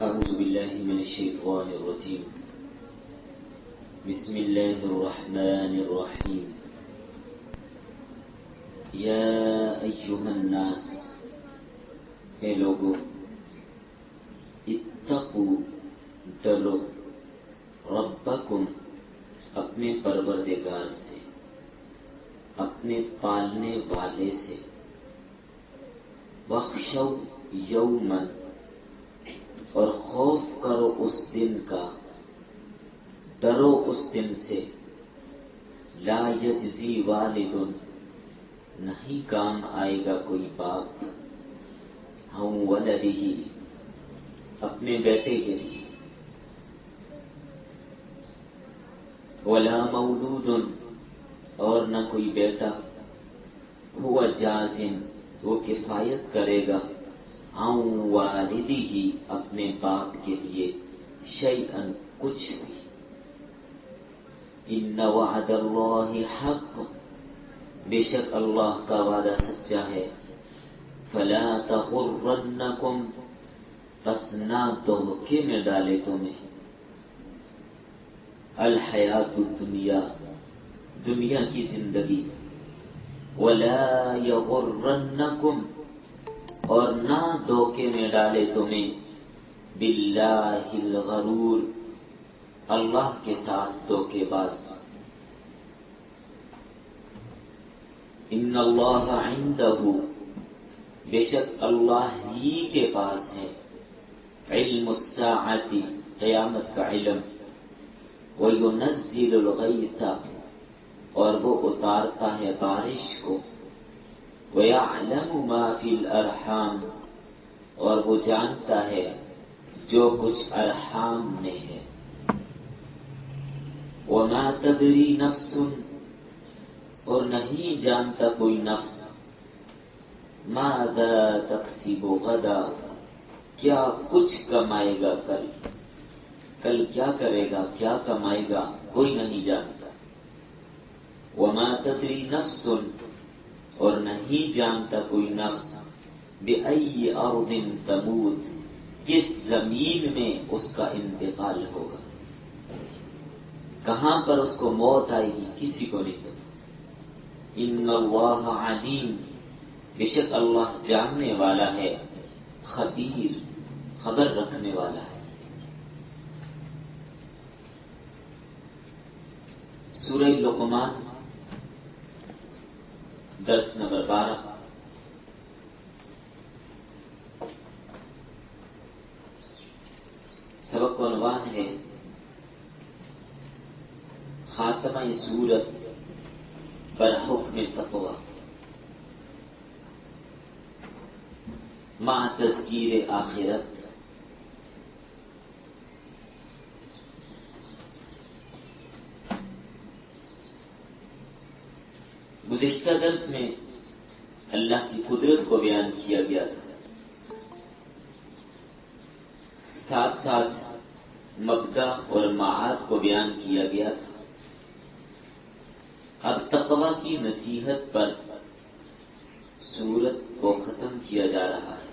أعوذ بالله من الشيطان الرجيم. بسم الله الرحمن الرحيم. يا أيها الناس، اے لوگو، اتقوا، ڈرو، ربکم، اپنے پروردگار سے، اپنے پالنے والے سے، واخشوا یوما، اور خوف کرو اس دن کا، ڈرو اس دن سے، لا یجزی والد، نہیں کام آئے گا کوئی باپ، عن ولدہ، اپنے بیٹے کے لیے، ولا مولود، اور نہ کوئی بیٹا، هو جاز، وہ کفایت کرے گا، عن والدہ، اپنے باپ کے لیے، شیئا، کچھ بھی۔ ان وعد اللہ حق، بے شک اللہ کا وعدہ سچا ہے، فلا تغرنکم، پس نہ دھوکے میں ڈالے تمہیں، الحیات الدنیا، دنیا کی زندگی، ولا یغرنکم، اور نہ دھوکے میں ڈالے تمہیں، باللہ الغرور، اللہ کے ساتھ دھوکے باز۔ ان اللہ عندہ، بے شک اللہ ہی کے پاس ہے، علم الساعۃ، قیامت کا علم، وَيُنَزِّلُ الْغَيْثَ، اور وہ اتارتا ہے بارش کو، وَيَعْلَمُ مَا فِي الْأَرْحَامِ، اور وہ جانتا ہے جو کچھ ارحام میں ہے، وَمَا تَدْرِي نَفْسٌ، اور نہیں جانتا کوئی نفس، ماذا تکسب غدا، کیا کچھ کمائے گا کل، کل کیا کرے گا، کیا کمائے گا، کوئی نہیں جانتا، وَمَا تَدْرِي نَفْسٌ، اور نہیں جانتا کوئی نفس، بِأَيِّ أَرْضٍ تَمُوتُ، کس زمین میں اس کا انتقال ہوگا، کہاں پر اس کو موت آئے گی، کسی کو نہیں پتا۔ ان اللہ علیم، بے شک اللہ جاننے والا ہے، خبیر، خبر رکھنے والا ہے۔ سورہ لقمان، درس نمبر 12۔ سبق کا عنوان ہے خاتمہ سورت برحکم تقوی، مع تذکیر آخرت۔ گزشتہ درس میں اللہ کی قدرت کو بیان کیا گیا تھا، ساتھ ساتھ مبدا اور معاد کو بیان کیا گیا تھا۔ اب تقوی کی نصیحت پر سورت کو ختم کیا جا رہا ہے۔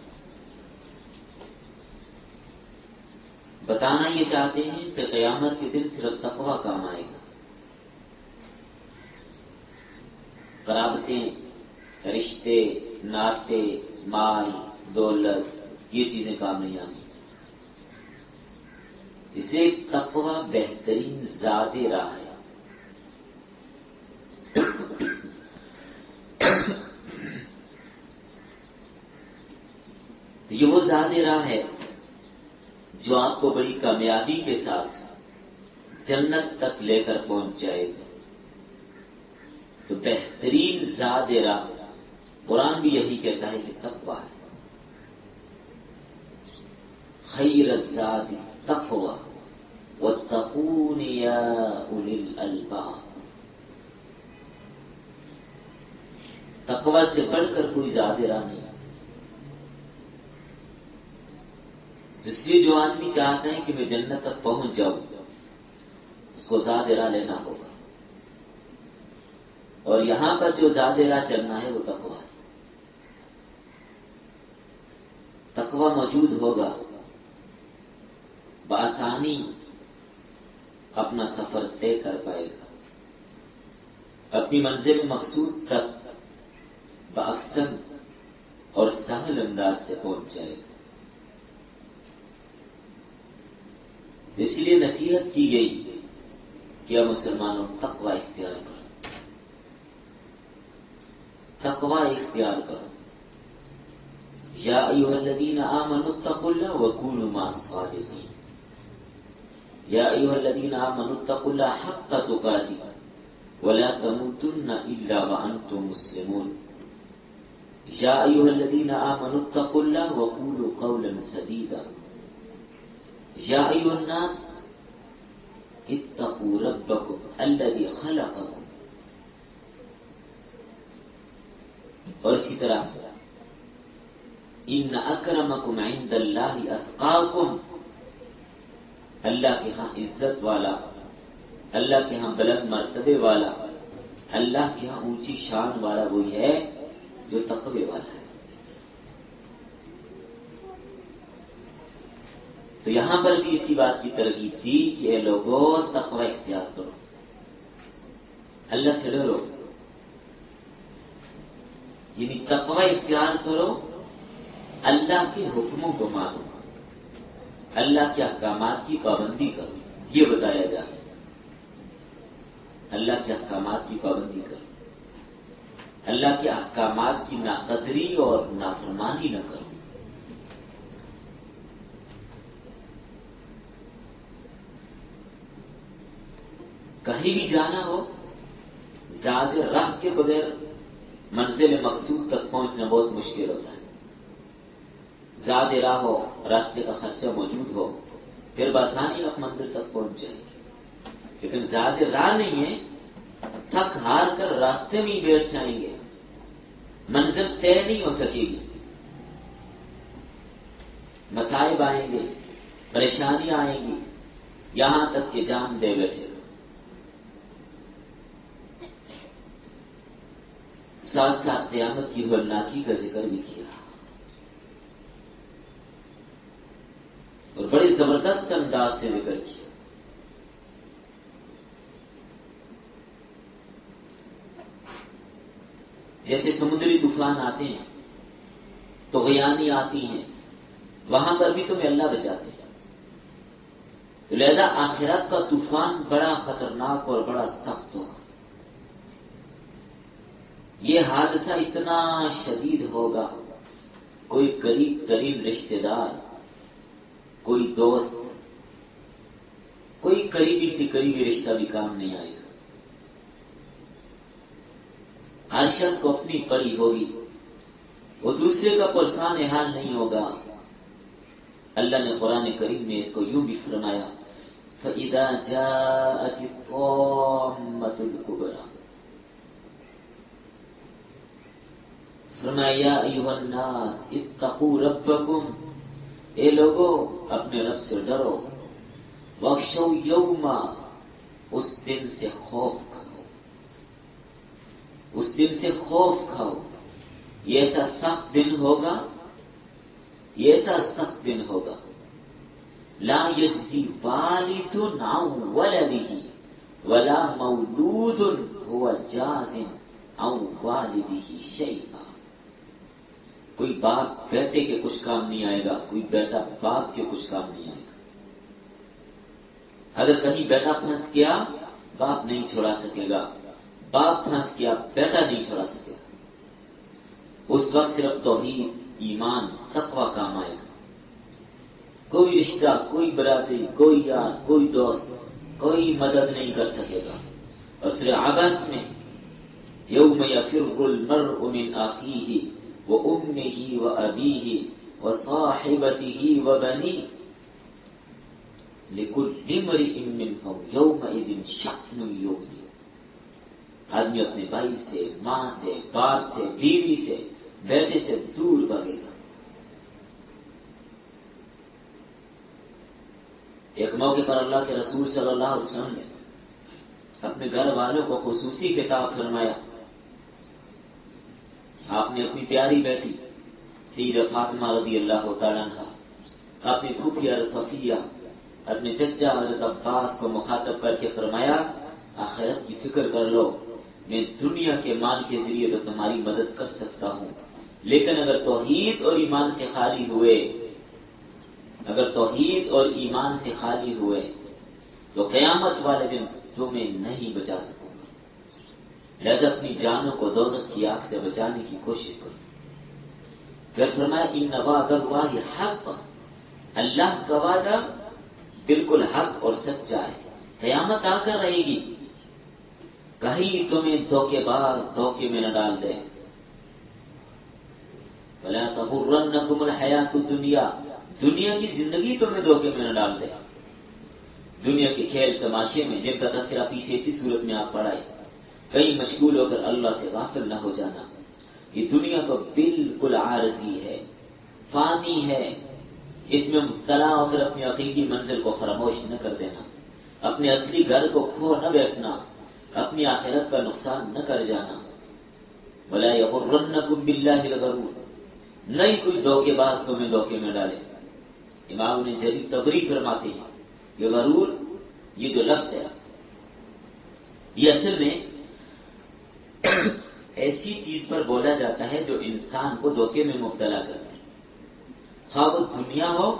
بتانا یہ چاہتے ہیں کہ قیامت کے دن صرف تقوی کام آئے گا، قرابتیں، رشتے، ناطے، مال، دولت، یہ چیزیں کام نہیں آئیں گی۔ اسے تقوی بہترین زاد راہ ہے۔ یہ وہ زاد راہ ہے جو آپ کو بڑی کامیابی کے ساتھ جنت تک لے کر پہنچ جائے گا۔ تو بہترین زاد راہ، قرآن بھی یہی کہتا ہے کہ تقوی ہے۔ خیر الزاد تقوی واتقون یا اولی الالباب، تقوی سے بڑھ کر کوئی زاد راہ نہیں۔ جس لیے جو آدمی چاہتا ہے کہ میں جنت تک پہنچ جاؤں، اس کو زاد راہ لینا ہوگا، اور یہاں پر جو زاد راہ چلنا ہے وہ تقوی ہے۔ تقوی موجود ہوگا بآسانی اپنا سفر طے کر پائے گا، اپنی منزل مقصود تک بآسان اور سہل انداز سے پہنچ جائے گا۔ اس لیے نصیحت کی گئی کہ مسلمانوں تقوی اختیار کرو، تقوی اختیار کرو۔ یا ایھا الذین آمنوا اتقوا اللہ وکونوا مع الصادقین، یا ایھا الذین آمنوا اتقوا اللہ حق تقاتہ ولا تموتن الا وانتم مسلمون، یا ایھا الذین آمنوا اتقوا اللہ وقولوا قولا سدیدا، یا ایھا الناس اتقوا ربکم الذی خلقکم۔ اور اسی طرح ان اکرمکم عند اللہ اتقاکم، اللہ کے ہاں عزت والا، اللہ کے ہاں بلند مرتبے والا، اللہ کے ہاں اونچی شان والا وہی ہے جو تقوی والا ہے۔ تو یہاں پر بھی اسی بات کی ترغیب دی کہ اے لوگوں تقوی اختیار کرو، اللہ سے ڈرو، یعنی تقوی اختیار کرو، اللہ کے حکموں کو مانو، اللہ کے احکامات کی پابندی کرو، یہ بتایا جائے، اللہ کے احکامات کی پابندی کرو، اللہ کے احکامات کی ناقدری اور نافرمانی نہ کرو۔ کہیں بھی جانا ہو، زیادہ راہ کے بغیر منزل مقصود تک پہنچنا بہت مشکل ہوتا ہے۔ زیادہ راہ ہو، راستے کا خرچہ موجود ہو، پھر بآسانی آپ منزل تک پہنچ جائیں گے، لیکن زیادہ راہ نہیں ہے، تھک ہار کر راستے میں ہی بیٹھ جائیں گے، منزل طے نہیں ہو سکے گی، مصائب آئیں گے، پریشانیاں آئیں گی، یہاں تک کہ جان دے بیٹھے گا۔ ساتھ ساتھ قیامت کی ہولناکی کا ذکر بھی کیا، اور بڑے زبردست انداز سے ذکر کیا۔ جیسے سمندری طوفان آتے ہیں، طغیانی آتی ہیں، وہاں پر بھی تمہیں اللہ بچاتے ہیں، تو لہذا آخرت کا طوفان بڑا خطرناک اور بڑا سخت ہوگا۔ یہ حادثہ اتنا شدید ہوگا، کوئی قریب ترین رشتہ دار، کوئی دوست، کوئی قریبی سے قریبی رشتہ بھی کام نہیں آئے گا۔ ہر شخص کو اپنی پڑی ہوگی، وہ دوسرے کا پرسان حال نہیں ہوگا۔ اللہ نے قرآن کریم میں اس کو یوں بھی فرمایا، فَإِذَا جَاءَتِ الطَّامَّةُ الْكُبْرىٰ، فرمایا یا ایھا الناس اتقوا ربکم، اے لوگو اپنے رب سے ڈرو، واخشوا یوما، اس دن سے خوف کھاؤ، اس دن سے خوف کھاؤ، یہ ایسا سخت دن ہوگا، یہ ایسا سخت دن ہوگا، لا یجزی والد عن ولدہ ولا مولود هو جاز عن والدہ شیئا، کوئی باپ بیٹے کے کچھ کام نہیں آئے گا، کوئی بیٹا باپ کے کچھ کام نہیں آئے گا۔ اگر کہیں بیٹا پھنس گیا، باپ نہیں چھوڑا سکے گا، باپ پھنس گیا، بیٹا نہیں چھوڑا سکے گا۔ اس وقت صرف توحید، ایمان، تقوی کام آئے گا۔ کوئی رشتہ، کوئی برادری، کوئی یار، کوئی دوست، کوئی مدد نہیں کر سکے گا۔ اور سورہ عبس میں یوم یفر المرء من اخیہ وامہ وابیہ وصاحبتہ وبنیہ لکل امرئ منہم یومئذ شأن یغنیہ، آدمی اپنے بھائی سے، ماں سے، باپ سے، بیوی سے، بیٹے سے دور بھاگے گا۔ ایک موقع پر اللہ کے رسول صلی اللہ علیہ وسلم نے اپنے گھر والوں کو خصوصی خطاب فرمایا۔ آپ نے اپنی پیاری بیٹی سیدہ فاطمہ رضی اللہ تعالیٰ عنہا، اپنی پھوپھی صفیہ اپنے چچا حضرت عباس کو مخاطب کر کے فرمایا آخرت کی فکر کر لو، میں دنیا کے مال کے ذریعے تو تمہاری مدد کر سکتا ہوں، لیکن اگر توحید اور ایمان سے خالی ہوئے، اگر توحید اور ایمان سے خالی ہوئے تو قیامت والے دن تمہیں نہیں بچا سکوں گا، لہذا اپنی جانوں کو دوزخ کی آگ سے بچانے کی کوشش کرو۔ پھر فرمایا ان وعد اللہ حق، اللہ کا وعدہ بالکل حق اور سچا ہے، قیامت آ کر رہے گی، کہیں تمہیں دھوکے باز دھوکے میں نہ ڈال دے۔ فلا تغرنکم الحیات الدنیا، دنیا کی زندگی تمہیں دھوکے میں نہ ڈال دے، دنیا کے کھیل تماشے میں جن کا تذکرہ پیچھے اسی صورت میں آپ پڑھائے، کہیں مشغول ہو کر اللہ سے غافل نہ ہو جانا۔ یہ دنیا تو بالکل عارضی ہے، فانی ہے، اس میں مبتلا ہو کر اپنی حقیقی منزل کو فراموش نہ کر دینا، اپنے اصلی گھر کو کھو نہ بیٹھنا، اپنی آخرت کا نقصان نہ کر جانا۔ وَلَا يَغُرَّنَّكُمْ بِاللَّهِ الْغَرُورُ، نہیں کوئی دھوکے باز تمہیں دھوکے میں ڈالے۔ امام نے جلیل تبری فرماتے ہیں یہ غرور، یہ جو لفظ ہے یہ اصل میں ایسی چیز پر بولا جاتا ہے جو انسان کو دھوکے میں مبتلا کرتا ہے، خواہ وہ دنیا ہو،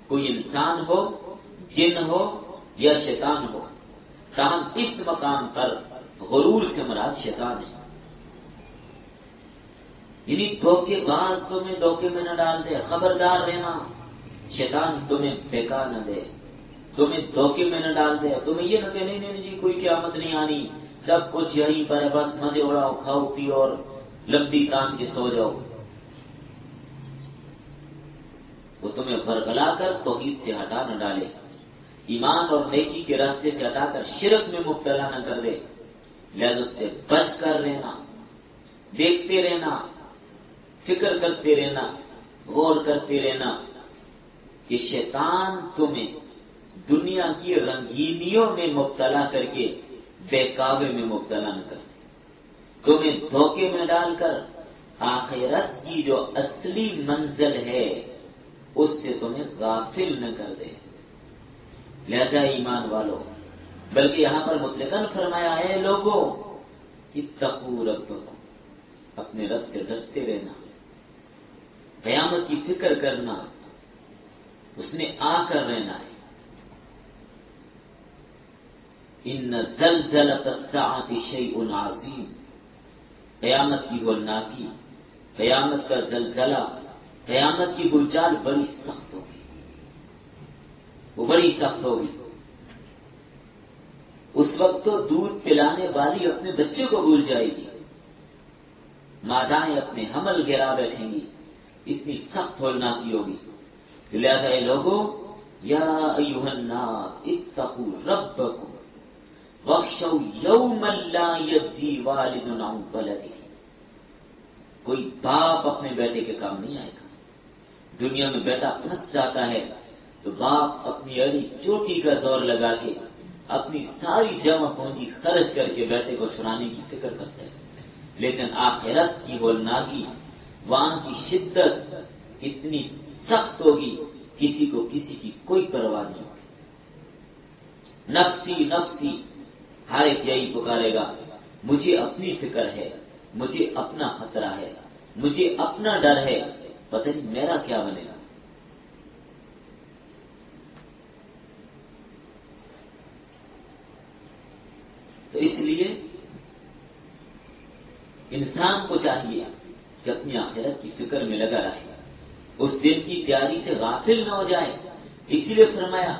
کوئی انسان ہو، جن ہو یا شیطان ہو، تاہم اس مقام پر غرور سے مراد شیطان ہے، یعنی دھوکے باز تمہیں دھوکے میں نہ ڈال دے، خبردار رہنا، شیطان تمہیں بہکا نہ دے، تمہیں دھوکے میں نہ ڈال دے، تمہیں یہ نہ کہ نہیں جی کوئی قیامت نہیں آنی، سب کچھ یہیں پر ہے، بس مزے اڑاؤ، کھاؤ پیو اور لمبی تان کے سو جاؤ۔ وہ تمہیں ورگلا کر توحید سے ہٹا نہ ڈالے، ایمان اور نیکی کے راستے سے ہٹا کر شرک میں مبتلا نہ کر دے، لہذا اس سے بچ کر رہنا، دیکھتے رہنا، فکر کرتے رہنا، غور کرتے رہنا کہ شیطان تمہیں دنیا کی رنگینیوں میں مبتلا کر کے بہکاوے میں مبتلا نہ کر دے، تمہیں دھوکے میں ڈال کر آخرت کی جو اصلی منزل ہے اس سے تمہیں غافل نہ کر دے۔ لہذا ایمان والو، بلکہ یہاں پر مطلقاً فرمایا ہے لوگوں اتقوا ربکم، اپنے رب سے ڈرتے رہنا، قیامت کی فکر کرنا، اس نے آ کر رہنا ہے۔ ان زلزلۃ الساعۃ شیء عظیم، قیامت کی ہولناکی، قیامت کا زلزلہ، قیامت کی بھولچال بڑی سخت ہوگی، وہ بڑی سخت ہوگی۔ اس وقت تو دودھ پلانے والی اپنے بچے کو بھول جائے گی، مادائیں اپنے حمل گرا بیٹھیں گی، اتنی سخت ہولناکی ہوگی۔ تو لہذا اے لوگوں، یا ایھا الناس اتقوا ربکم واخشوا یوما لا یجزی والد عن ولدہ، کوئی باپ اپنے بیٹے کے کام نہیں آئے گا۔ دنیا میں بیٹا پھنس جاتا ہے تو باپ اپنی اڑی چوٹی کا زور لگا کے اپنی ساری جمع پونجی خرچ کر کے بیٹے کو چھڑانے کی فکر کرتا ہے، لیکن آخرت کی ہولناکی، وہاں کی شدت اتنی سخت ہوگی، کسی کو کسی کی کوئی پرواہ نہیں ہوگی۔ نفسی نفسی، ہر ایک یہی پکارے گا، مجھے اپنی فکر ہے، مجھے اپنا خطرہ ہے، مجھے اپنا ڈر ہے، پتہ نہیں میرا کیا بنے گا۔ تو اس لیے انسان کو چاہیے کہ اپنی آخرت کی فکر میں لگا رہے، اس دن کی تیاری سے غافل نہ ہو جائے۔ اسی لیے فرمایا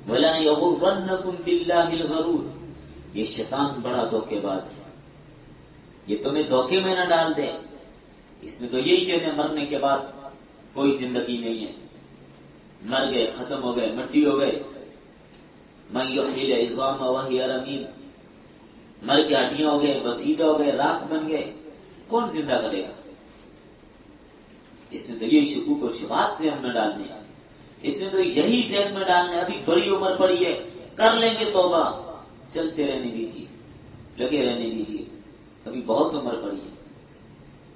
وَلَا يَغُرَّنَّكُمْ بِاللَّهِ الْغَرُورُ، یہ شیطان بڑا دھوکے باز ہے، یہ تمہیں دھوکے میں نہ ڈال دے۔ اس میں تو یہی کہتے ہیں مرنے کے بعد کوئی زندگی نہیں ہے، مر گئے، ختم ہو گئے، مٹی ہو گئے۔ مَن يُحْيِي الْعِظَامَ وَهِيَ رَمِيمٌ، مر کے ہڈیاں ہو گئے، بسیدہ ہو گئے، راکھ بن گئے، کون زندہ کرے گا؟ اس نے تو یہ شکوک و شبہات ذہن میں ڈالنے ہیں، اس نے تو یہی ذہن میں ڈالنا ہے ابھی بڑی عمر پڑی ہے، کر لیں گے توبہ، چلتے رہنے دیجیے، لگے رہنے دیجیے، ابھی بہت عمر پڑی ہے،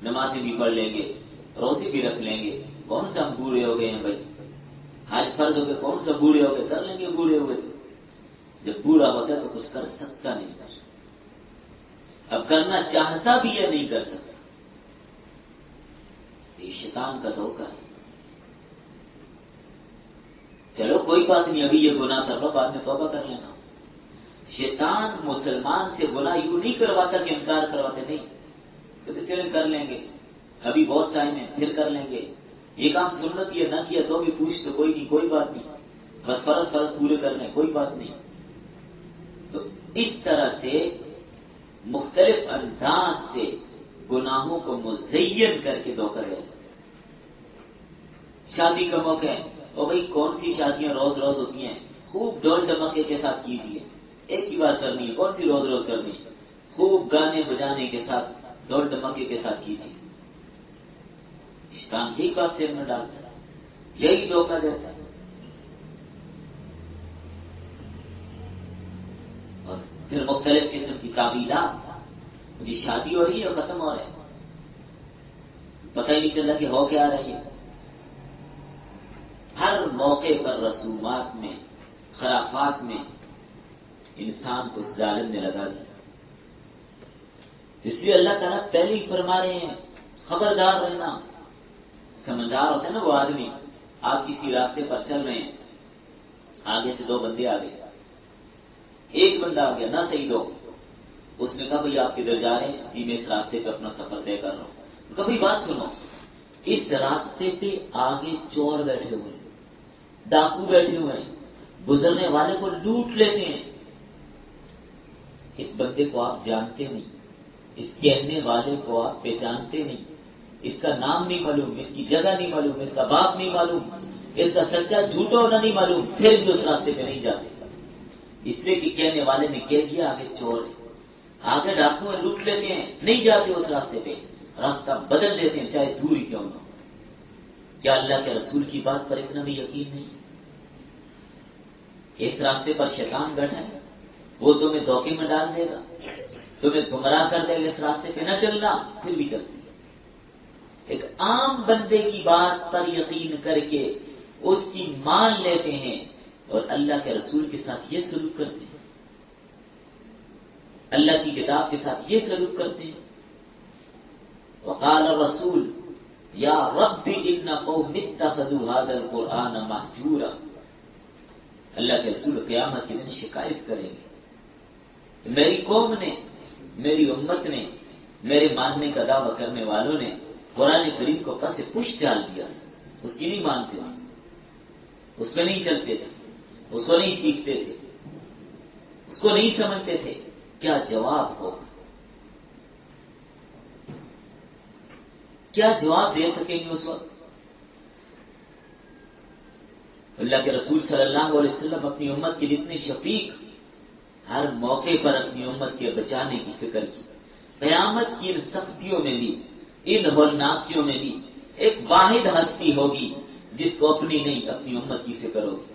نمازیں بھی پڑھ لیں گے، روزے بھی رکھ لیں گے، کون سا ہم بوڑھے ہو گئے ہیں بھائی، آج فرض ہو کے کون سا بوڑھے ہو کے کر لیں گے، بوڑھے ہوئے تو جب بوڑھا ہوتا ہے تو کچھ کر سکتا نہیں تھا، اب کرنا چاہتا بھی ہے نہیں کر سکتا. یہ شیطان کا دھوکہ ہے. چلو کوئی بات نہیں، ابھی یہ گناہ کر لو، بعد میں توبہ کر لینا. شیطان مسلمان سے گناہ یوں نہیں کرواتا کہ انکار کرواتے نہیں، کہتے چلے کر لیں گے، ابھی بہت ٹائم ہے، پھر کر لیں گے. یہ کام سنت یہ نہ کیا تو بھی پوچھ تو کوئی نہیں، کوئی بات نہیں، بس فرض پورے کر لیں، کوئی بات نہیں. تو اس طرح سے مختلف انداز سے گناہوں کو مزین کر کے دھوکہ دے. شادی کا موقع ہے، اور بھائی کون سی شادیاں روز روز ہوتی ہیں، خوب ڈول ڈمکے کے ساتھ کیجیے، ایک ہی بار کرنی ہے، کون سی روز روز کرنی ہے، خوب گانے بجانے کے ساتھ ڈول ڈمکے کے ساتھ کیجیے. شیطان یہی بات سر میں ڈالتا ہے، یہی دھوکہ دیتا ہے. اور پھر مختلف قسم کی تعبیرات، مجھے شادی ہو رہی ہے ختم ہو رہا ہے، پتہ ہی نہیں چل رہا کہ ہو کیا رہی ہے. ہر موقع پر رسومات میں، خرافات میں انسان کو ظالم نے لگا دیا. اس لیے اللہ تعالیٰ پہلے ہی فرما رہے ہیں خبردار رہنا. سمجھدار ہوتا ہے نا وہ آدمی، آپ کسی راستے پر چل رہے ہیں، آگے سے دو بندے آ گئے، ایک بندہ آ گیا نہ صحیح دو، اس نے کہا بھئی آپ کدھر جا رہے ہیں؟ جی میں اس راستے پہ اپنا سفر طے کر رہا ہوں. کبھی بات سنو، اس راستے پہ آگے چور بیٹھے ہوئے ہیں، ڈاکو بیٹھے ہوئے ہیں، گزرنے والے کو لوٹ لیتے ہیں. اس بندے کو آپ جانتے نہیں، اس کہنے والے کو آپ پہچانتے نہیں، اس کا نام نہیں معلوم، اس کی جگہ نہیں معلوم، اس کا باپ نہیں معلوم، اس کا سچا جھوٹا ہونا نہیں معلوم، پھر بھی اس راستے پہ نہیں جاتے. اس لیے کہ کہنے والے نے کہہ دیا آگے چور ہے، آگے ڈاکو ہیں، لوٹ لیتے ہیں، نہیں جاتے اس راستے پہ، راستہ بدل دیتے ہیں چاہے دور ہی کیوں نہ. کیا اللہ کے رسول کی بات پر اتنا بھی یقین نہیں؟ اس راستے پر شیطان بیٹھا ہے، وہ تمہیں دھوکے میں ڈال دے گا، تمہیں گمراہ کر دے گا، اس راستے پہ نہ چلنا، پھر بھی چلتے. ایک عام بندے کی بات پر یقین کر کے اس کی مان لیتے ہیں اور اللہ کے رسول کے ساتھ یہ سلوک کرتے ہیں، اللہ کی کتاب کے ساتھ یہ سلوک کرتے ہیں. وقال الرسول یا رب ان قوم اتخذوا هذا القرآن مہجورا. اللہ کے رسول قیامت کے دن شکایت کریں گے کہ میری قوم نے، میری امت نے، میرے ماننے کا دعویٰ کرنے والوں نے قرآن کریم کو پس پش ڈال دیا، اس کی نہیں مانتے تھے، اس میں نہیں چلتے تھے، اس کو نہیں سیکھتے تھے، اس کو نہیں سمجھتے تھے. کیا جواب ہوگا؟ کیا جواب دے سکیں گے اس وقت؟ اللہ کے رسول صلی اللہ علیہ وسلم اپنی امت کے لیے اتنے شفیق، ہر موقع پر اپنی امت کے بچانے کی فکر کی. قیامت کی ان سختیوں میں بھی، ان ہولناکیوں میں بھی ایک واحد ہستی ہوگی جس کو اپنی نہیں، اپنی امت کی فکر ہوگی.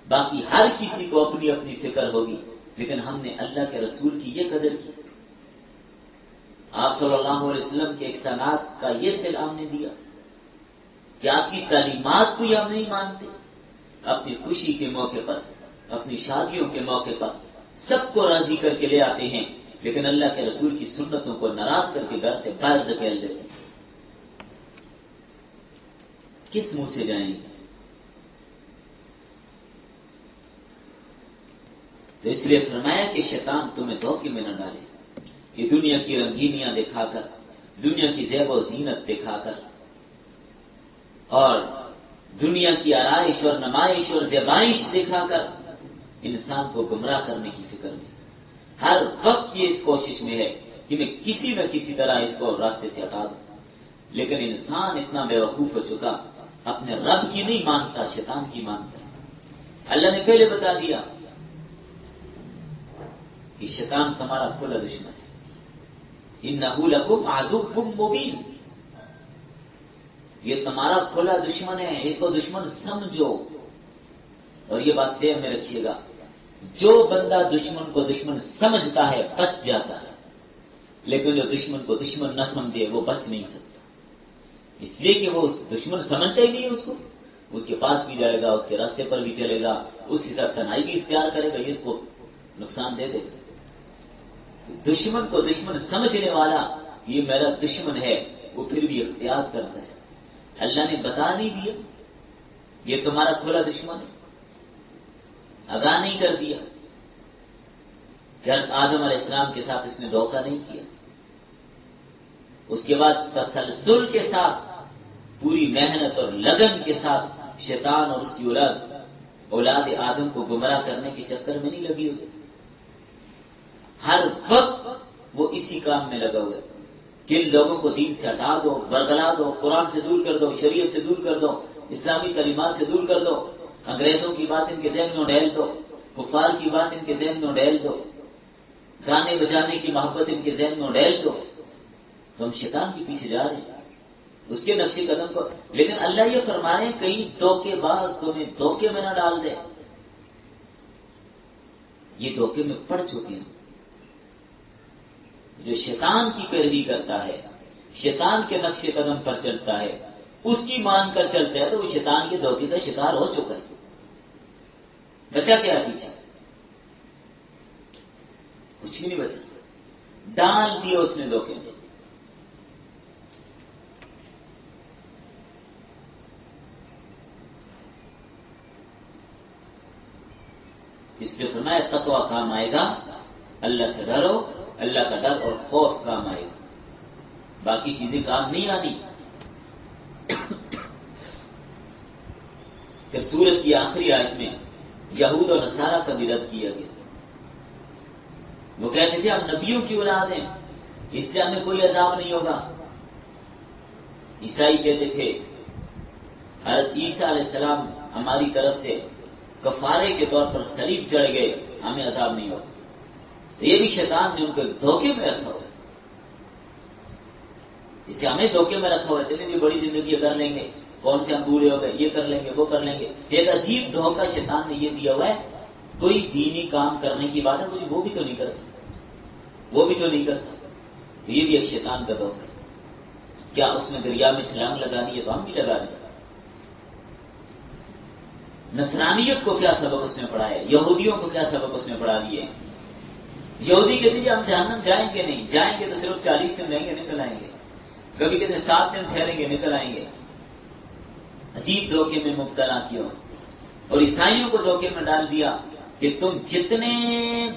باقی ہر کسی کو اپنی اپنی فکر ہوگی، لیکن ہم نے اللہ کے رسول کی یہ قدر کی. آپ صلی اللہ علیہ وسلم کے احسانات کا یہ سلام نے دیا کہ آپ کی تعلیمات کو ہم نہیں مانتے. اپنی خوشی کے موقع پر، اپنی شادیوں کے موقع پر سب کو راضی کر کے لے آتے ہیں، لیکن اللہ کے رسول کی سنتوں کو ناراض کر کے گھر سے باہر دھکیل دیتے ہیں. کس منہ سے جائیں گے؟ تو اس لیے فرمایا کہ شیطان تمہیں دھوکے میں نہ ڈالے. یہ دنیا کی رنگینیاں دکھا کر، دنیا کی زیب و زینت دکھا کر، اور دنیا کی آرائش اور نمائش اور زیبائش دکھا کر انسان کو گمراہ کرنے کی فکر میں ہر وقت یہ اس کوشش میں ہے کہ میں کسی نہ کسی طرح اس کو راستے سے ہٹا دوں. لیکن انسان اتنا بیوقوف ہو چکا، اپنے رب کی نہیں مانتا، شیطان کی مانتا ہے. اللہ نے پہلے بتا دیا کہ شیطان تمہارا کھلا دشمن ہے. انہ لکم عدو مبین، یہ تمہارا کھلا دشمن ہے، اس کو دشمن سمجھو. اور یہ بات ذہن میں رکھیے گا، جو بندہ دشمن کو دشمن سمجھتا ہے بچ جاتا ہے، لیکن جو دشمن کو دشمن نہ سمجھے وہ بچ نہیں سکتا. اس لیے کہ وہ دشمن سمجھتا ہی نہیں اس کو، اس کے پاس بھی جائے گا، اس کے راستے پر بھی چلے گا، اس کے ساتھ تنہائی بھی اختیار کرے گا، یہ اس کو نقصان دے دے گا۔ دشمن کو دشمن سمجھنے والا یہ میرا دشمن ہے، وہ پھر بھی اختیار کرتا ہے۔ اللہ نے بتا نہیں دیا یہ تمہارا کھلا دشمن ہے، آگاہ نہیں کر دیا کہ آدم علیہ السلام کے ساتھ اس نے دھوکہ نہیں کیا۔ اس کے بعد تسلسل کے ساتھ پوری محنت اور لگن کے ساتھ شیطان اور اس کی اولاد آدم کو گمراہ کرنے کے چکر میں نہیں لگی ہوئی، ہر وقت وہ اسی کام میں لگا ہوا ہے کہ ان لوگوں کو دین سے ہٹا دو، برگلا دو، قرآن سے دور کر دو، شریعت سے دور کر دو، اسلامی تعلیمات سے دور کر دو، انگریزوں کی بات ان کے ذہن میں ڈھیل دو، کفار کی بات ان کے ذہن میں ڈھیل دو، گانے بجانے کی محبت ان کے ذہن میں ڈھیل دو۔ تو ہم شیطان کے پیچھے جا رہے ہیں، اس کے نقش قدم کو، لیکن اللہ یہ فرما رہے ہیں کہیں دھوکے باز تمہیں دھوکے میں نہ ڈال دے۔ یہ دھوکے میں پڑ چکے ہیں۔ جو شیطان کی پیروی کرتا ہے، شیطان کے نقش قدم پر چلتا ہے، اس کی مان کر چلتا ہے، تو وہ شیطان کے دھوکے کا شکار ہو چکا ہے۔ بچا کیا پیچھے؟ کچھ بھی نہیں بچا، ڈال دیا اس نے دھوکے میں۔ جس نے فرمایا تقوی کام آئے گا، اللہ سے ڈرو، اللہ کا ڈر اور خوف کام آئے گا، باقی چیزیں کام نہیں آنی۔ کہ سورت کی آخری آیت میں یہود اور نصارہ کا بھی رد کیا گیا۔ وہ کہتے تھے ہم نبیوں کی اولاد ہیں، اس سے ہمیں کوئی عذاب نہیں ہوگا۔ عیسائی کہتے تھے حضرت عیسیٰ علیہ السلام ہماری طرف سے کفارے کے طور پر صلیب چڑھ گئے، ہمیں عذاب نہیں ہوگا۔ یہ بھی شیطان نے ان کو دھوکے میں رکھا ہوا ہے، جسے ہمیں دھوکے میں رکھا ہوا ہے، چلیں یہ بڑی زندگی کر لیں گے، کون سے ہم بوڑھے ہو گئے، یہ کر لیں گے، وہ کر لیں گے۔ ایک عجیب دھوکہ شیطان نے یہ دیا ہوا ہے، کوئی دینی کام کرنے کی بات ہے، مجھے وہ بھی تو نہیں کرتا، وہ بھی تو نہیں کرتا، تو یہ بھی ایک شیطان کا دھوکہ ہے۔ کیا اس نے دریا میں چھلانگ لگانی ہے تو ہم بھی لگا دیں۔ نصرانیت کو کیا سبق اس نے پڑھایا، یہودیوں کو کیا سبق اس نے پڑھا دیے۔ یہودی کہتے ہیں ہم جہنم جائیں گے نہیں، جائیں گے تو صرف 40 دن رہیں گے، نکل آئیں گے، کبھی کہتے ہیں 7 دن ٹھہریں گے، نکل آئیں گے۔ عجیب دھوکے میں مبتلا کیوں، اور عیسائیوں کو دھوکے میں ڈال دیا کہ تم جتنے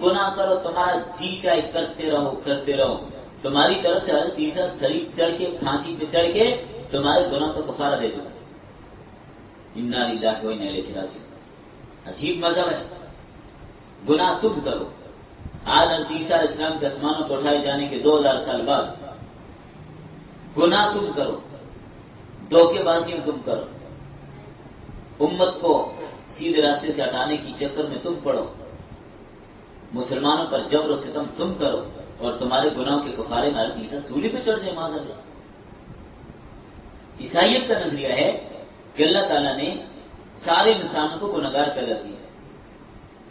گناہ کرو تمہارا جی چاہے کرتے رہو کرتے رہو، تمہاری طرف سے حضرت عیسیٰ صلیب چڑھ کے پھانسی پہ چڑھ کے تمہارے گناہ کا کفارہ دے چکا۔ انا للہ و انا الیہ راجعون۔ عجیب مذہب ہے، گناہ تم کرو۔ آج حضرت عیسیٰ علیہ السلام کے آسمانوں کو اٹھائے جانے کے 2000 سال بعد گناہ تم کرو، دھوکے بازیاں تم کرو، امت کو سیدھے راستے سے ہٹانے کی چکر میں تم پڑو، مسلمانوں پر جبر و ستم تم کرو، اور تمہارے گناہوں کے کفارے میں حضرت عیسیٰ سولی پہ چڑھ جائے معاذ اللہ۔ عیسائیت کا نظریہ ہے کہ اللہ تعالیٰ نے سارے انسانوں کو گنہگار پیدا کیا،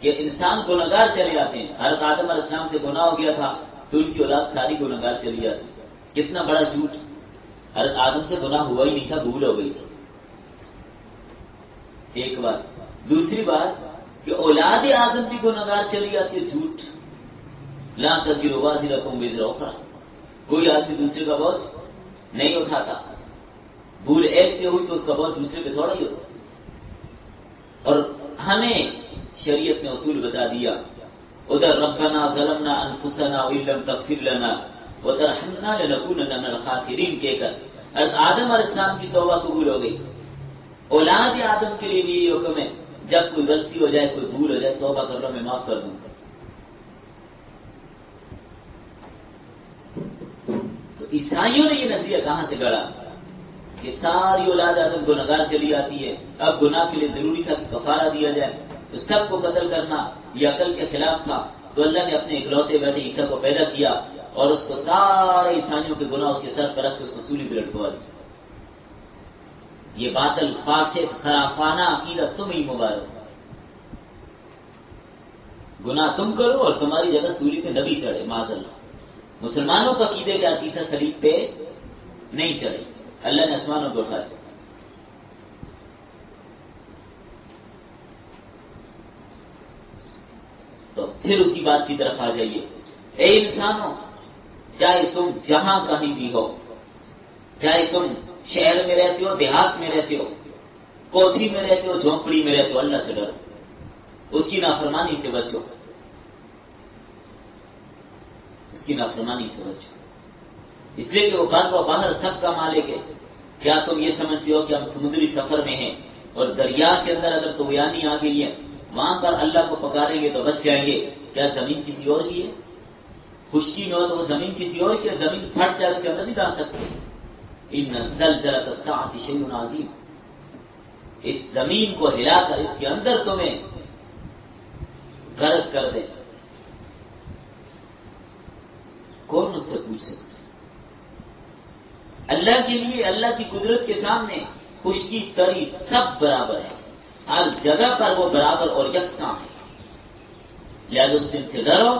کہ انسان گنہگار چلے آتے ہیں۔ حضرت آدم علیہ السلام سے گناہ ہو گیا تھا تو ان کی اولاد ساری گنہگار چلی جاتی۔ کتنا بڑا جھوٹ، حضرت آدم سے گناہ ہوا ہی نہیں تھا، بھول ہو گئی تھی، ایک بات۔ دوسری بات کہ اولاد آدم بھی گنہگار چلی جاتی ہے، جھوٹ۔ لا تزر وازرۃ وزر اخرى، کوئی آدمی دوسرے کا بوجھ نہیں اٹھاتا، بھول ایک سے ہوئی تو اس کا بوجھ دوسرے پہ تھوڑا ہی ہوتا۔ اور ہمیں شریعت نے اصول بتا دیا، ادھر ربنا ظلمنا انفسنا وان لم تغفر لنا وترحمنا لنكونن من الخاسرین کہہ کر حضرت آدم علیہ السلام کی توبہ قبول ہو گئی۔ اولاد آدم کے لیے بھی یہ حکم ہے، جب کوئی غلطی ہو جائے، کوئی بھول ہو جائے، توبہ کر لو، میں معاف کر دوں گا۔ تو عیسائیوں نے یہ نظریہ کہاں سے گڑا کہ ساری اولاد آدم گنہگار چلی آتی ہے، اب گناہ کے لیے ضروری تھا کہ کفارہ دیا جائے، تو سب کو قتل کرنا یہ عقل کے خلاف تھا، تو اللہ نے اپنے اکلوتے بیٹے عیسیٰ کو پیدا کیا اور اس کو سارے عیسائیوں کے گناہ اس کے سر پر رکھ کے اس کو سولی پہ لٹکوا دیا۔ یہ باطل فاسق خرافانہ عقیدہ تم ہی مبارک، گناہ تم کرو اور تمہاری جگہ سولی پہ نبی چڑھے معاذ اللہ۔ مسلمانوں کا عقیدے کا عیسیٰ صلیب پہ نہیں چڑھے، اللہ نے آسمانوں کو اٹھا دیا۔ تو پھر اسی بات کی طرف آ جائیے. اے انسانوں، چاہے تم جہاں کہیں بھی ہو، چاہے تم شہر میں رہتے ہو، دیہات میں رہتے ہو، کوٹھی میں رہتے ہو، جھونپڑی میں رہتے ہو، اللہ سے ڈرو، اس کی نافرمانی سے بچو، اس کی نافرمانی سے بچو. اس لیے کہ وہ بر و بحر سب کا مالک ہے. کیا تم یہ سمجھتے ہو کہ ہم سمندری سفر میں ہیں اور دریا کے اندر اگر طغیانی آ گئی ہے، وہاں پر اللہ کو پکاریں گے تو بچ جائیں گے؟ کیا زمین کسی اور کی ہے؟ خشکی میں ہو تو وہ زمین کسی اور کی ہے، زمین پھٹ جائے اس کے اندر نہیں ڈال سکتے. ان زلزلۃ الساعۃ شیء عظیم، اس زمین کو ہلا کر اس کے اندر تمہیں غرق کر دے، کون اس سے پوچھ سکتا؟ اللہ کے لیے، اللہ کی قدرت کے سامنے خشکی تری سب برابر ہے، ہر جگہ پر وہ برابر اور یکساں ہے. لہذا اس دن سے ڈرو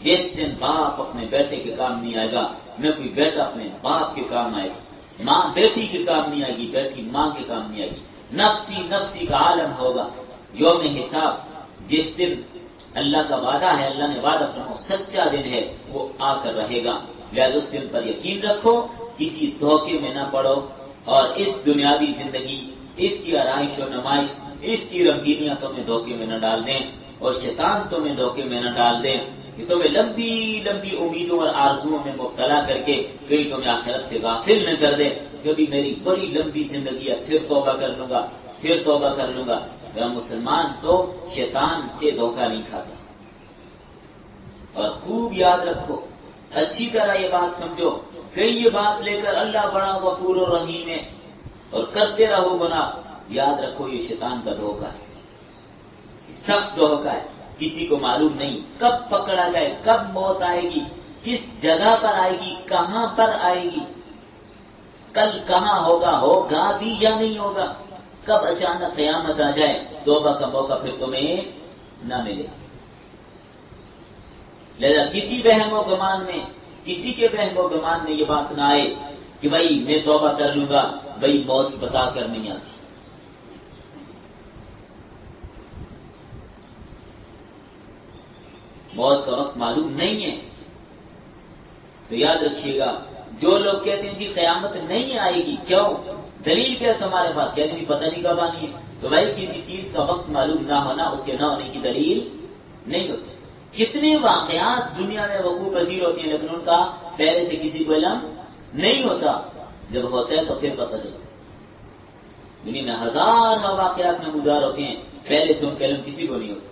جس دن باپ اپنے بیٹے کے کام نہیں آئے گا، نہ کوئی بیٹا اپنے باپ کے کام آئے گا، ماں بیٹی کے کام نہیں آئے گی، بیٹی ماں کے کام نہیں آئے گی. نفسی نفسی کا عالم ہوگا. یوم حساب جس دن اللہ کا وعدہ ہے، اللہ نے وعدہ فرمایا سچا دن ہے، وہ آ کر رہے گا. لہذا اس دن پر یقین رکھو، کسی دھوکے میں نہ پڑو، اور اس دنیاوی زندگی، اس کی آرائش و نمائش، اس کی رنگینیاں تمہیں دھوکے میں نہ ڈال دیں، اور شیطان تمہیں دھوکے میں نہ ڈال دیں کہ تمہیں لمبی لمبی امیدوں اور آرزوؤں میں مبتلا کر کے کہیں تمہیں آخرت سے غافل نہ کر دے کہ ابھی میری بڑی لمبی زندگی ہے، پھر توبہ کر لوں گا، پھر توبہ کر لوں گا. میرا مسلمان تو شیطان سے دھوکہ نہیں کھاتا. اور خوب یاد رکھو، اچھی طرح یہ بات سمجھو، کہیں یہ بات لے کر اللہ بڑا غفور و رحیم ہے اور کرتے رہو گناہ، یاد رکھو یہ شیطان کا دھوکہ ہے، سخت دھوکہ ہے. کسی کو معلوم نہیں کب پکڑا جائے، کب موت آئے گی، کس جگہ پر آئے گی، کہاں پر آئے گی، کل کہاں ہوگا بھی یا نہیں ہوگا، کب اچانک قیامت آ جائے، توبہ کا موقع پھر تمہیں نہ ملے. لہذا کسی وہم و گمان میں، کسی کے وہم و گمان میں یہ بات نہ آئے کہ بھائی میں توبہ کر لوں گا، بھائی موت بتا کر نہیں آتی. موت کا وقت معلوم نہیں ہے. تو یاد رکھیے گا، جو لوگ کہتے ہیں جی قیامت نہیں آئے گی، کیوں؟ دلیل کیا تمہارے پاس؟ کہتے ہیں پتہ نہیں کب آنی ہے. تو بھائی کسی چیز کا وقت معلوم نہ ہونا اس کے نہ ہونے کی دلیل نہیں ہوتی. کتنے واقعات دنیا میں وقوع پذیر ہوتے ہیں لیکن ان کا پہلے سے کسی کو علم نہیں ہوتا، جب ہوتا ہے تو پھر پتہ چلتا ہے. دنیا میں ہزار واقعات نمودار ہوتے ہیں، پہلے سے ان کا علم کسی کو نہیں ہوتا.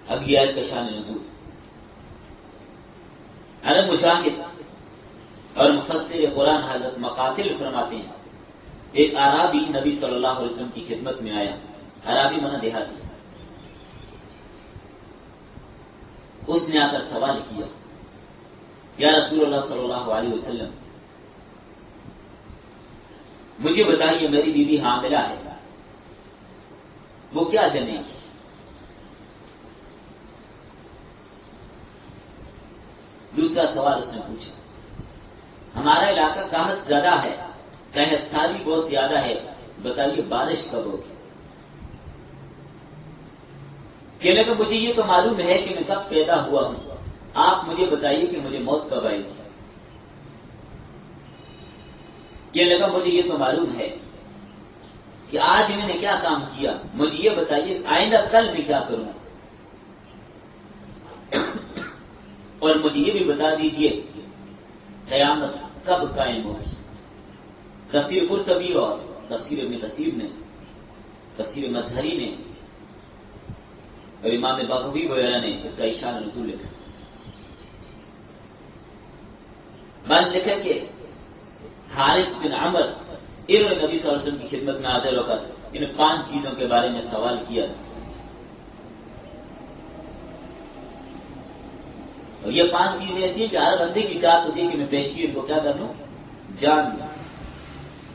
اگلی آیت کا شان نزول. حضرت مجاہد اور مفسر قرآن حضرت مقاتل فرماتے ہیں، ایک اعرابی نبی صلی اللہ علیہ وسلم کی خدمت میں آیا. اعرابی منا دیہاتی. اس نے آ کر سوال کیا، یا رسول اللہ صلی اللہ علیہ وسلم، مجھے بتائیے میری بیوی حاملہ ہے، وہ کیا جنے گی؟ دوسرا سوال اس نے پوچھا، ہمارا علاقہ قحط زیادہ ہے، قحط سالی بہت زیادہ ہے، بتائیے بارش کب ہوگی؟ کہنے لگا مجھے یہ تو معلوم ہے کہ میں کب پیدا ہوا ہوں، آپ مجھے بتائیے کہ مجھے موت کب آئے گی؟ کہنے لگا مجھے یہ تو معلوم ہے کہ آج میں نے کیا کام کیا، مجھے یہ بتائیے آئندہ کل میں کیا کروں گا، اور مجھے یہ بھی بتا دیجئے قیامت کب قائم ہوگی. تفسیر قرطبی اور تفسیر ابن کثیر نے، تفسیر مظہری نے اور امام بغوی وغیرہ نے اس کا شان نزول لکھا. میں نے لکھا کہ حارث بن عمر نبی صلی اللہ علیہ وسلم کی خدمت میں حاضر ہو کر ان 5 چیزوں کے بارے میں سوال کیا تھا. اور یہ 5 چیزیں ایسی ہیں کہ ہر بندے کی چاہت ہوتی ہے کہ میں پیش کی ان کو کیا کر لوں، جان لوں.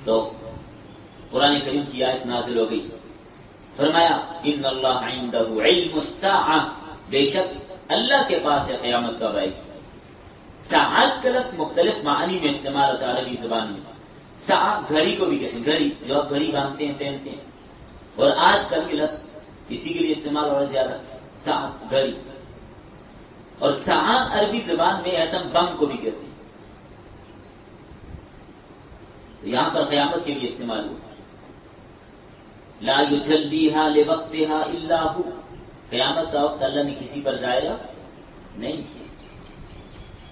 تو قرآن کریم کی آیت نازل ہو گئی، فرمایا ان اللہ عندہ علم الساعہ، بے شک اللہ کے پاس ہے قیامت کب آئے گی. ساعت کا لفظ مختلف معنی میں استعمال ہوتا ہے عربی زبان میں. ساعت گھڑی کو بھی کہتے ہیں، گھڑی جو آپ گھڑی باندھتے ہیں پہنتے ہیں، اور آج کل یہ لفظ اسی کے لیے استعمال ہو رہا ہے زیادہ ساعت گھڑی، اور ساعت عربی زبان میں ایٹم بم کو بھی کہتے ہیں. تو یہاں پر قیامت کے لیے استعمال ہوا. لا یجلیھا لوقتھا الا ھو، قیامت کا وقت اللہ نے کسی پر ظاہر نہیں کیا.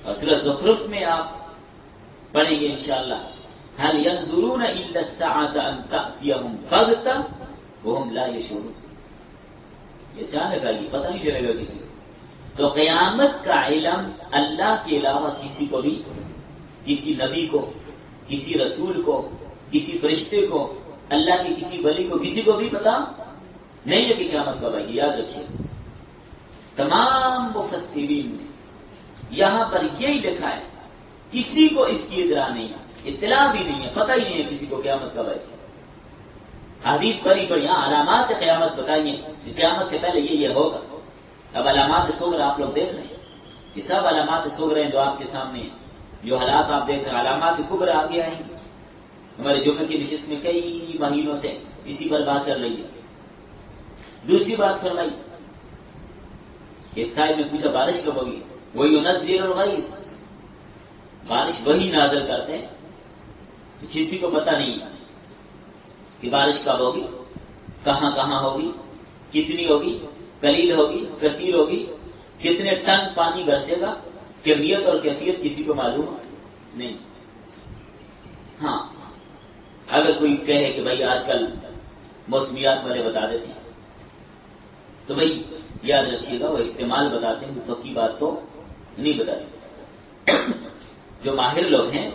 اور سورہ زخرف میں آپ پڑھیں گے انشاءاللہ، هل ينظرون الا الساعة ان تأتيهم بغتة وهم لا يشعرون. یہ اچانک آئی، پتہ نہیں چلے گا کسی کو. تو قیامت کا علم اللہ کے علاوہ کسی کو بھی، کسی نبی کو، کسی رسول کو، کسی فرشتے کو، اللہ کے کسی ولی کو، کسی کو بھی پتا نہیں ہے کہ قیامت کب آئے گی. یاد رکھیے، تمام مفسرین نے یہاں پر یہی لکھا ہے، کسی کو اس کی اطلاع بھی نہیں ہے، پتہ ہی نہیں ہے کسی کو قیامت کب آئے گی. حدیث بڑی یہاں علامات قیامت بتائیے کہ قیامت سے پہلے یہ ہوگا. اب علامات صغرا آپ لوگ دیکھ رہے ہیں، یہ سب علامات صغرا ہیں جو آپ کے سامنے ہیں. جو حالات آپ دیکھ رہے ہیں، علامات کبرا آگے آئیں گی. ہمارے جمعے کی نشست میں کئی مہینوں سے اسی پر بات چل رہی ہے. دوسری بات فرمائی، اس صاحب نے پوچھا بارش کب ہوگی؟ وَيُنَزِّلُ الْغَيْثَ، بارش وہی نازل کرتے ہیں. تو کسی کو پتہ نہیں کہ بارش کب ہوگی، کہاں کہاں ہوگی، کتنی ہوگی، قلیل ہوگی، کثیر ہوگی، کتنے ٹن پانی برسے گا، کمیت اور کیفیت کسی کو معلوم نہیں. ہاں اگر کوئی کہے کہ بھائی آج کل موسمیات والے بتا دیتے ہیں، تو بھائی یاد رکھیے گا وہ احتمال بتاتے ہیں، وہ پکی بات تو نہیں بتاتے. جو ماہر لوگ ہیں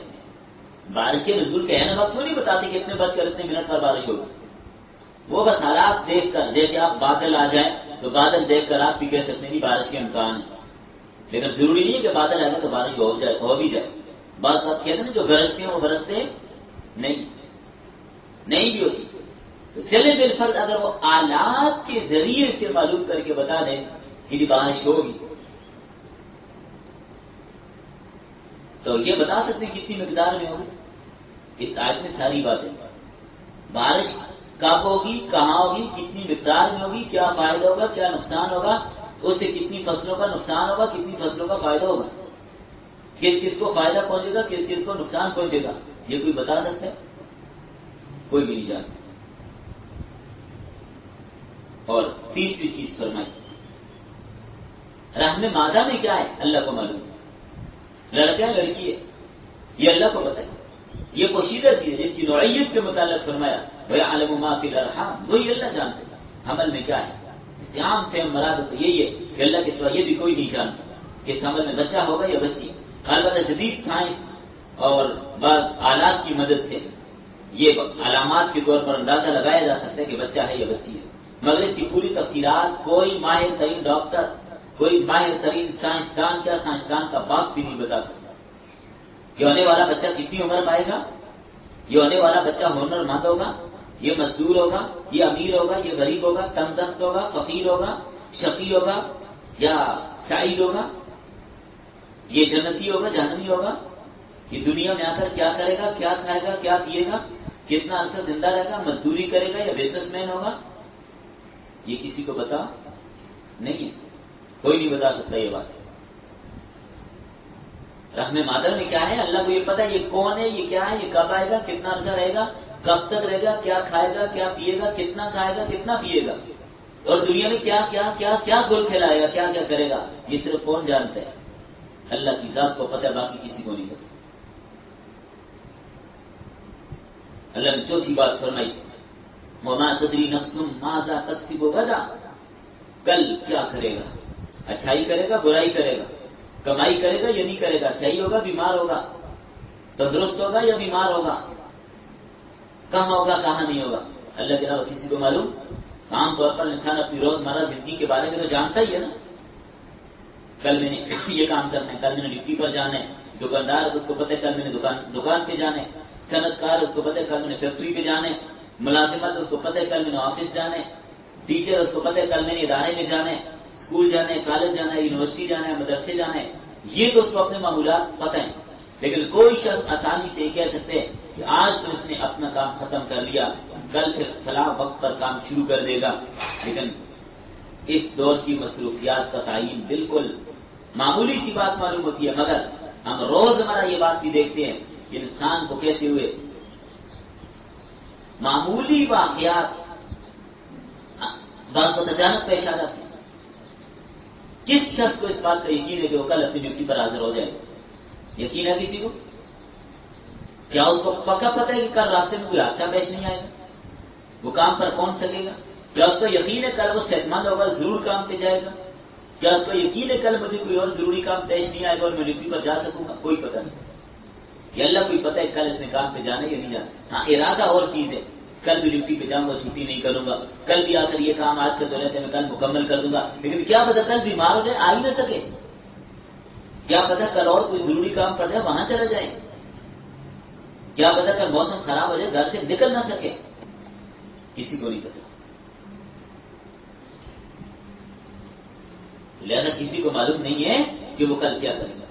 بارش کے نزول کے وقت کو نہیں بتاتے کہ اتنے بج کر اتنے منٹ پر بارش ہوگی. وہ بس حالات دیکھ کر، جیسے آپ بادل آ جائیں تو بادل دیکھ کر آپ بھی کہہ سکتے ہیں کہ بارش کے امکان ہے، لیکن ضروری نہیں ہے کہ بادل آئے گا تو بارش ہو بھی جائے. بعض بات کہتے ہیں جو گرجتے ہیں وہ برستے نہیں بھی ہوتی. تو چلے بالفرض اگر وہ آلات کے ذریعے سے معلوم کر کے بتا دیں کہ یہ بارش ہوگی، تو یہ بتا سکتے ہیں کتنی مقدار میں ہوگی. اس آیت میں ساری باتیں، بارش کب ہوگی، کہاں ہوگی، کتنی مقدار میں ہوگی، کیا فائدہ ہوگا، کیا نقصان ہوگا، اس سے کتنی فصلوں کا نقصان ہوگا، کتنی فصلوں کا فائدہ ہوگا، کس کس کو فائدہ پہنچے گا، کس کس کو نقصان پہنچے گا، یہ کوئی بتا سکتا ہے؟ کوئی بھی نہیں جانتا. اور تیسری چیز فرمائی، رحم مادہ میں کیا ہے اللہ کو معلوم ہے. لڑکا ہے لڑکی ہے یہ اللہ کو پتہ ہے. یہ پوشیدہ چیز ہے جس کی نوعیت کے متعلق فرمایا وَيَعْلَمُ مَا فِي الْأَرْحَامِ، وہی اللہ جانتے ہیں حمل میں کیا ہے. اس سے عام فہم مراد تو یہی ہے کہ اللہ کے سوا یہ بھی کوئی نہیں جانتا کہ اس حمل میں بچہ ہوگا یا بچی. البتہ جدید سائنس اور بعض آلات کی مدد سے یہ علامات کے طور پر اندازہ لگایا جا سکتا ہے کہ بچہ ہے یا بچی ہے، مگر اس کی پوری تفصیلات کوئی ماہر ترین ڈاکٹر، کوئی ماہر ترین سائنسدان، کیا سائنسدان کا باپ بھی نہیں بتا سکتا. یہ ہونے والا بچہ کتنی عمر پائے گا، یہ ہونے والا بچہ ہنر مند ہوگا، یہ مزدور ہوگا، یہ امیر ہوگا، یہ غریب ہوگا، تنگ دست ہوگا، فقیر ہوگا، شقی ہوگا یا سعید ہوگا، یہ جنتی ہوگا، جہنمی ہوگا، یہ دنیا میں آ کر کیا کرے گا، کیا کھائے گا، کیا پیے گا، کتنا عرصہ زندہ رہے گا، مزدوری کرے گا یا بزنس مین ہوگا، یہ کسی کو پتا نہیں ہے. کوئی نہیں بتا سکتا یہ بات. رحم مادر میں کیا ہے اللہ کو یہ پتا ہے، یہ کون ہے، یہ کیا ہے، یہ کب آئے گا، کتنا عرصہ رہے گا، کب تک رہے گا، کیا کھائے گا، کیا پیے گا، کتنا کھائے گا، کتنا پیے گا، اور دنیا میں کیا کیا کیا کیا گل کھلائے گا، کیا کیا کرے گا. یہ صرف کون جانتا ہے؟ اللہ کی ذات کو پتہ ہے، باقی کسی کو نہیں پتا. اللہ نے چوتھی بات فرمائی وَمَا تَدْرِي نَفْسٌ مَاذَا تَكْسِبُ غَدًا، کل کیا کرے گا، اچھائی کرے گا، برائی کرے گا، کمائی کرے گا یا نہیں کرے گا، صحیح ہوگا، بیمار ہوگا، تندرست ہوگا یا بیمار ہوگا، کہاں ہوگا، کہاں نہیں ہوگا، اللہ کے علاوہ کسی کو معلوم. عام طور پر انسان اپنی روزمرہ زندگی کے بارے میں تو جانتا ہی ہے نا، کل میں نے یہ کام کرنا ہے، کل میں نے ڈیوٹی پر جانا ہے. دکاندار ہے تو اس کو پتہ ہے کل میں نے دکان پہ جانا ہے. صنعت کار ہے اس کو پتہ ہے کل میں نے فیکٹری پہ جانا ہے. ملازمت ہے اس کو پتہ ہے کل میں نے آفس جانا ہے. ٹیچر اس کو پتہ ہے کل میں نے ادارے میں جانا ہے، اسکول جانا ہے، کالج جانا ہے، یونیورسٹی جانا ہے، مدرسے جانا ہے. یہ تو اس کو اپنے معمولات پتہ ہیں. لیکن کوئی شخص آسانی سے یہ کہہ سکتے ہیں کہ آج تو اس نے اپنا کام ختم کر لیا، کل پھر فلاں وقت پر کام شروع کر دے گا. لیکن اس دور کی مصروفیات کا تعین بالکل معمولی سی بات معلوم ہوتی ہے، مگر ہم روزمرہ یہ بات بھی دیکھتے ہیں کہ انسان کو کہتے ہوئے معمولی واقعات بعض وقت اچانک پیش آ جاتے ہیں۔ کس شخص کو اس بات کا یقین ہے کہ وہ کل اپنی ڈیوٹی پر حاضر ہو جائے گا؟ یقین ہے کسی کو؟ کیا اس کو پکا پتہ ہے کہ کل راستے میں کوئی حادثہ پیش نہیں آئے گا، وہ کام پر پہنچ سکے گا؟ کیا اس کو یقین ہے کل وہ صحت مند ہوگا، ضرور کام پہ جائے گا؟ کیا اس کو یقین ہے کل مجھے کوئی اور ضروری کام پیش نہیں آئے گا اور میں ڈیوٹی پر جا سکوں گا؟ کوئی پتہ نہیں۔ یہ اللہ کو ہی پتہ ہے کل اس نے کام پہ جانا یا نہیں جانا۔ ہاں، ارادہ اور چیز ہے، کل بھی ڈیوٹی پہ جاؤں گا، چھٹی نہیں کروں گا، کل بھی آ کر یہ کام آج کا تو رہتا ہے میں کل مکمل کر دوں گا، لیکن کیا پتا کل بیمار ہو جائے، آ ہی نہ سکے، کیا پتا کل اور کوئی ضروری کام پڑ جائے وہاں چلا جائے، کیا پتا کل موسم خراب ہو جائے گھر سے نکل نہ سکے، کسی کو نہیں پتا۔ لہذا کسی کو معلوم نہیں ہے کہ وہ کل کیا کرے گا،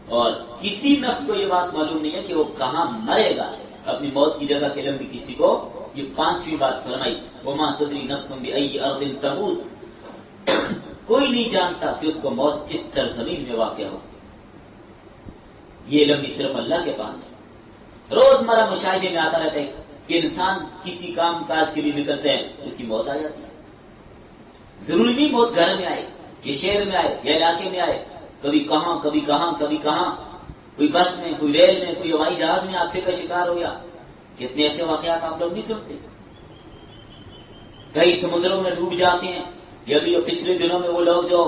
اور کسی نفس کو یہ بات معلوم نہیں ہے کہ وہ کہاں مرے گا، اپنی موت کی جگہ کے علم بھی کسی کو۔ یہ پانچویں بات فرمائی، وما تدری نفس بأی ارض تموت، کوئی نہیں جانتا کہ اس کو موت کس سرزمین میں واقع ہو۔ یہ علم بھی صرف اللہ کے پاس ہے۔ روزمرہ مشاہدے میں آتا رہتا ہے کہ انسان کسی کام کاج کے لیے نکلتے ہیں، اس کی موت آ جاتی ہے۔ ضروری نہیں موت گھر میں آئے، یہ شہر میں آئے یا علاقے میں آئے، کبھی کہاں کبھی کہاں کبھی کہاں، کوئی بس میں، کوئی ریل میں، کوئی ہوائی جہاز میں حادثے کا شکار ہو گیا۔ کتنے ایسے واقعات آپ لوگ نہیں سنتے؟ کئی سمندروں میں ڈوب جاتے ہیں، یا بھی پچھلے دنوں میں وہ لوگ جو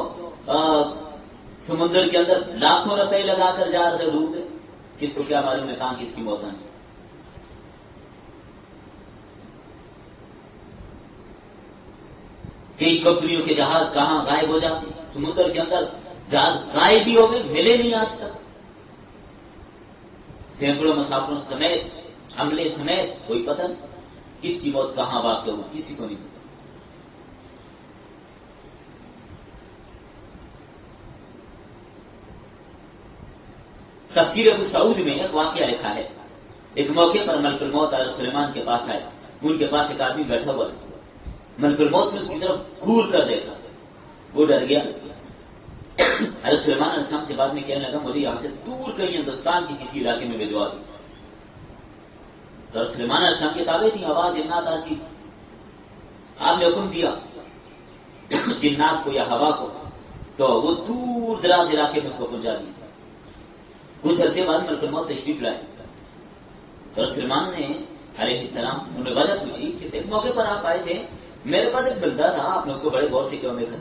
سمندر کے اندر لاکھوں روپے لگا کر جا رہے تھے، ڈوب گئے۔ کس کو کیا معلوم ہے کہاں کس کی موت آنی۔ کئی کمپنیوں کے جہاز کہاں غائب ہو جاتے ہیں، سمندر کے اندر جہاز غائب بھی ہو گئے، ملے نہیں آج تک۔ سینکڑوں مسافروں سمیت، عملے سمیت، کوئی پتہ نہیں کس کی موت کہاں واقع ہو، کسی کو نہیں پتا۔ تفسیر ابو سعود میں ایک واقعہ لکھا ہے، ایک موقع پر ملک الموت حضرت سلیمان کے پاس آئے، ان کے پاس ایک آدمی بیٹھا ہوا تھا، ملک الموت نے اس کی طرف گھور کر دیکھا، وہ ڈر گیا۔ حضرت سلیمان علیہ السلام سے بعد میں کہنے لگا مجھے یہاں سے دور کہیں ہندوستان کے کسی علاقے میں بھجوا دو۔ تو حضرت سلیمان علیہ السلام کی تابع تھی، آواز جنات آتی، آپ نے حکم دیا جنات کو یا ہوا کو، تو وہ دور دراز علاقے میں اس کو پہنچا دیا۔ کچھ عرصے بعد ملک الموت تشریف لائے، تو حضرت سلیمان نے علیہ السلام انہوں نے وجہ پوچھی کہ ایک موقع پر آپ آئے تھے، میرے پاس ایک بندہ تھا، آپ نے اس کو بڑے غور سے کیوں دیکھا؟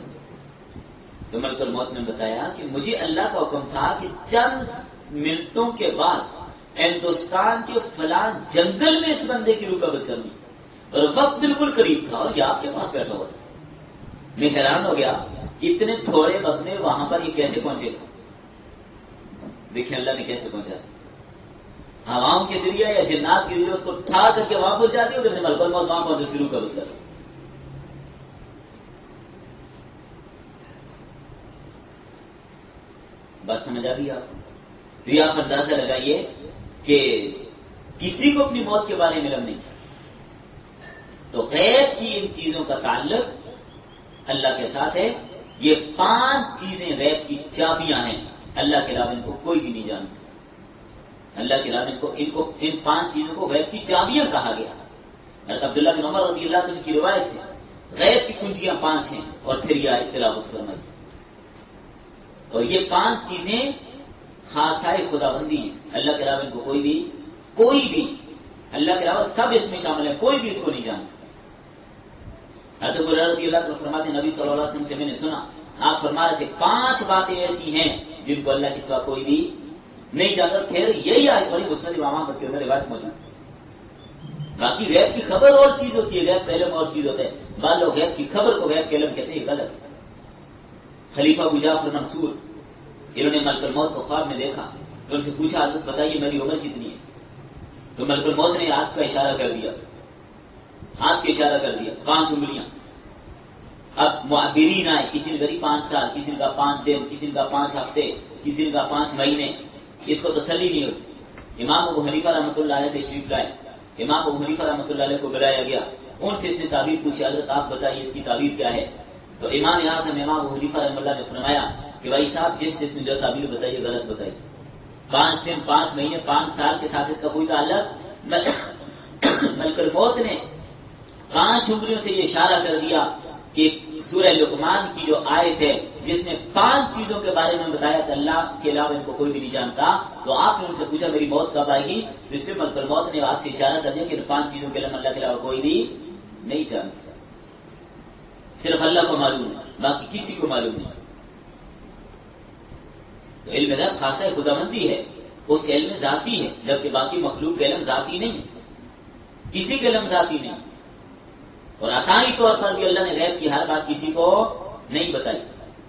تو ملک الموت نے بتایا کہ مجھے اللہ کا حکم تھا کہ چند منٹوں کے بعد ہندوستان کے فلاں جنگل میں اس بندے کی روح قبض کرنی، اور وقت بالکل قریب تھا اور یہ آپ کے پاس بیٹھا ہوا تھا۔ میں حیران ہو گیا اتنے تھوڑے وقت میں وہاں پر یہ کیسے پہنچے گا۔ دیکھیں اللہ نے کیسے پہنچا دیا، ہواؤں کے ذریعے یا جنات کے ذریعے اس کو اٹھا کر کے وہاں پہنچا دیا، ادھر سے ملک الموت وہاں پہنچے، اس کی روح قبض کر۔ بات سمجھ آ گئی آپ کو؟ تو یہ آپ اندازہ لگائیے کہ کسی کو اپنی موت کے بارے میں علم نہیں، تو غیب کی ان چیزوں کا تعلق اللہ کے ساتھ ہے۔ یہ 5 چیزیں غیب کی چابیاں ہیں، اللہ کے علاوہ ان کو کوئی بھی نہیں جانتا۔ اللہ کے علاوہ ان 5 چیزوں کو غیب کی چابیاں کہا گیا۔ حضرت عبداللہ بن عمر رضی اللہ عنہ کی روایت ہے، غیب کی کنجیاں 5 ہیں، اور پھر یہ آیت تلاوت فرمائی۔ اور یہ 5 چیزیں خاصائے خداوندی ہیں، اللہ کے علاوہ ان کو کوئی بھی اللہ کے علاوہ سب اس میں شامل ہے، کوئی بھی اس کو نہیں جانتا۔ حضرت ابو ہریرہ رضی اللہ عنہ فرماتے ہیں نبی صلی اللہ علیہ وسلم سے میں نے سنا، آپ فرما رہے تھے 5 باتیں ایسی ہیں جن کو اللہ کے سوا کوئی بھی نہیں جانتا۔ پھر یہی آیت بڑی مسند امام احمد کے اندر روایت موجود ہے۔ باقی غیب کی خبر اور چیز ہوتی ہے، غیب کا علم اور چیز ہوتا ہے۔ بعض لوگ غیب کی خبر کو غیب کے علم کہتے ہیں، یہ غلط ہے۔ خلیفہ ابو جعفر منصور انہوں نے ملک الموت کو خواب میں دیکھا، تو ان سے پوچھا حضرت بتائیے میری عمر کتنی ہے؟ تو ملک الموت نے ہاتھ کا اشارہ کر دیا، ہاتھ کا اشارہ کر دیا، 5 انگلیاں۔ اب معبرین آئے، کسی نے کہی 5 سال، کسی نے کہا 5 دن، کسی نے کہا 5 ہفتے، کسی نے کہا 5 مہینے، اس کو تسلی نہیں ہوئی۔ امام ابو حنیفہ رحمۃ اللہ علیہ تشریف لائے، امام ابو حنیفہ رحمۃ اللہ علیہ کو بلایا گیا، ان سے اس نے تعبیر پوچھی، حضرت آپ بتائیے اس کی تعبیر کیا ہے؟ تو امام اعظم امام ابو حنیفہ رحمہ اللہ نے فرمایا کہ بھائی صاحب جس نے جو تعبیر بتائیے غلط بتائی. 5 دن 5 مہینے 5 سال کے ساتھ اس کا کوئی تعلق. ملک الموت نے 5 انگلیوں سے یہ اشارہ کر دیا کہ سورہ لقمان کی جو آیت ہے جس میں 5 چیزوں کے بارے میں بتایا کہ اللہ کے علاوہ ان کو کوئی بھی نہیں جانتا. تو آپ نے ان سے پوچھا میری موت کب آئے گی؟ جس میں ملک الموت نے ہاتھ سے اشارہ کر دیا کہ ان 5 چیزوں کے علاوہ اللہ کے علاوہ کوئی بھی نہیں جانتا. صرف اللہ کو معلوم ہے، باقی کسی کو معلوم نہیں. تو علم غیب خاصہ خداوندی ہے، اس کے علم ذاتی ہے، جبکہ باقی مخلوق کے علم ذاتی نہیں، کسی کے علم ذاتی نہیں. اور عطائی طور پر بھی اللہ نے غیب کی ہر بات کسی کو نہیں بتائی،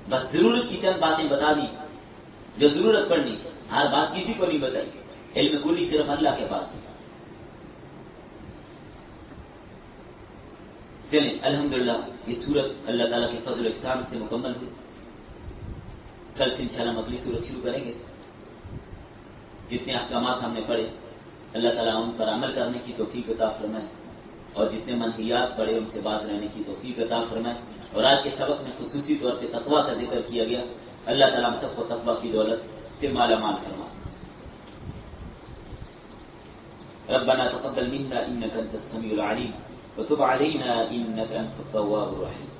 بس ضرورت کی چند باتیں بتا دی جو ضرورت پڑنی تھی، ہر بات کسی کو نہیں بتائی. علم کلی صرف اللہ کے پاس ہے. چلیں الحمدللہ یہ سورت اللہ تعالیٰ کے فضل و احسان سے مکمل ہوئی. کل سے انشاءاللہ اگلی سورت شروع کریں گے. جتنے احکامات ہم نے پڑھے اللہ تعالیٰ ان پر عمل کرنے کی توفیق عطا فرمائے، اور جتنے منہیات پڑھے ان سے باز رہنے کی توفیق عطا فرمائے. اور آج کے سبق میں خصوصی طور پہ تقویٰ کا ذکر کیا گیا. اللہ تعالیٰ ہم سب کو تقویٰ کی دولت سے مالا مال فرمائے. ربنا تقبل منا انك انت السميع العليم وتب علينا انك انت التواب الرحيم.